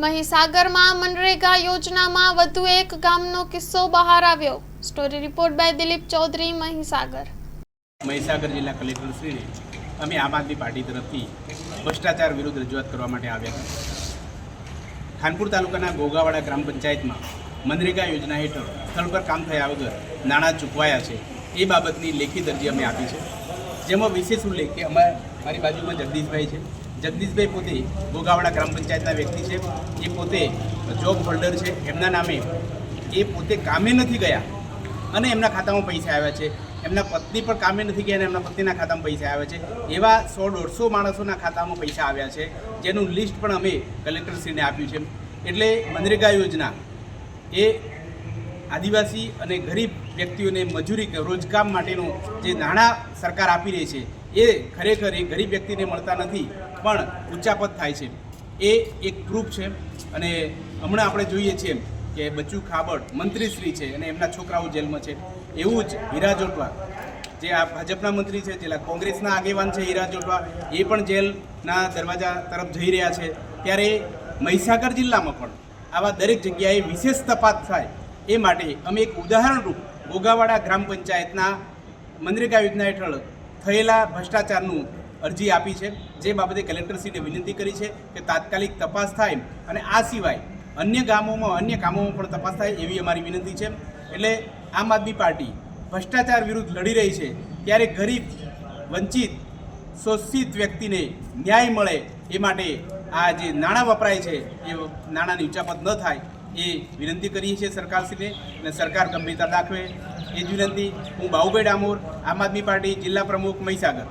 મહીસાગરમાં મનરેગા યોજનામાં વધુ એક ગામનો કિસ્સો બહાર આવ્યો। Story report by Dilip Chaudhary, Mahisagar. Mahisagar જિલ્લા કલેક્ટરશ્રીને અમે આમ આદમી પાર્ટી તરફથી ભ્રષ્ટાચાર વિરુદ્ધ રજૂઆત કરવા માટે આવ્યા હતા। ખાનપુર તાલુકાના ગોગાવાડા ગ્રામ પંચાયતમાં મનરેગા યોજના હેઠળ સ્થળ પર કામ થયા વગર નાણાં ચૂકવાયા છે એ બાબતની લેખિત અરજી અમે આપી છે, જેમાં વિશેષ ઉલ્લેખ કે મારી બાજુમાં જગદીશભાઈ છે। જગદીશભાઈ પોતે ગોગાવાડા ગ્રામ પંચાયતના વ્યક્તિ છે, એ પોતે જોબ હોલ્ડર છે, એમના નામે એ પોતે કામે નથી ગયા અને એમના ખાતામાં પૈસા આવ્યા છે। એમના પત્ની પણ કામે નથી ગયા અને એમના પત્નીના ખાતામાં પૈસા આવ્યા છે। એવા 100-150 માણસોના ખાતામાં પૈસા આવ્યા છે, જેનું લિસ્ટ પણ અમે કલેક્ટરશ્રીને આપ્યું છે। એટલે મનરેગા યોજના એ આદિવાસી અને ગરીબ વ્યક્તિઓને મજૂરી રોજગાર માટેનું જે નાણાં સરકાર આપી રહી છે એ ખરેખર એ ગરીબ વ્યક્તિને મળતા નથી, પણ ઉચ્ચાપત થાય છે। એ એક પ્રૂફ છે। અને હમણાં આપણે જોઈએ છીએ કે બચ્ચુ ખાબડ મંત્રીશ્રી છે અને એમના છોકરાઓ જેલમાં છે। એવું જ હીરા જોટવા જે આ ભાજપના મંત્રી છે, જે કોંગ્રેસના આગેવાન છે હીરા જોટવા, એ પણ જેલના દરવાજા તરફ જઈ રહ્યા છે। ત્યારે મહીસાગર જિલ્લામાં પણ આવા દરેક જગ્યાએ વિશેષ તપાસ થાય એ માટે અમે એક ઉદાહરણરૂપ ગોગાવાડા ગ્રામ પંચાયતના મનરેગા યોજના હેઠળ થયેલા ભ્રષ્ટાચારનું અરજી આપી છે, જે બાબતે કલેક્ટરશ્રીને વિનંતી કરી છે કે તાત્કાલિક તપાસ થાય અને આ સિવાય અન્ય ગામોમાં અન્ય કામોમાં પણ તપાસ થાય એવી અમારી વિનંતી છે। એટલે આમ આદમી પાર્ટી ભ્રષ્ટાચાર વિરુદ્ધ લડી રહી છે, ત્યારે ગરીબ, વંચિત, શોષિત વ્યક્તિને ન્યાય મળે એ માટે આ જે નાણાં વપરાય છે એ નાણાંની ઉચાપત ન થાય એ વિનંતી કરીએ છીએ સરકારશ્રીને, અને સરકાર ગંભીરતા દાખવે એ જ વિનંતી। હું બાહુભાઈ ડામોર, આમ આદમી પાર્ટી જિલ્લા પ્રમુખ, મહીસાગર।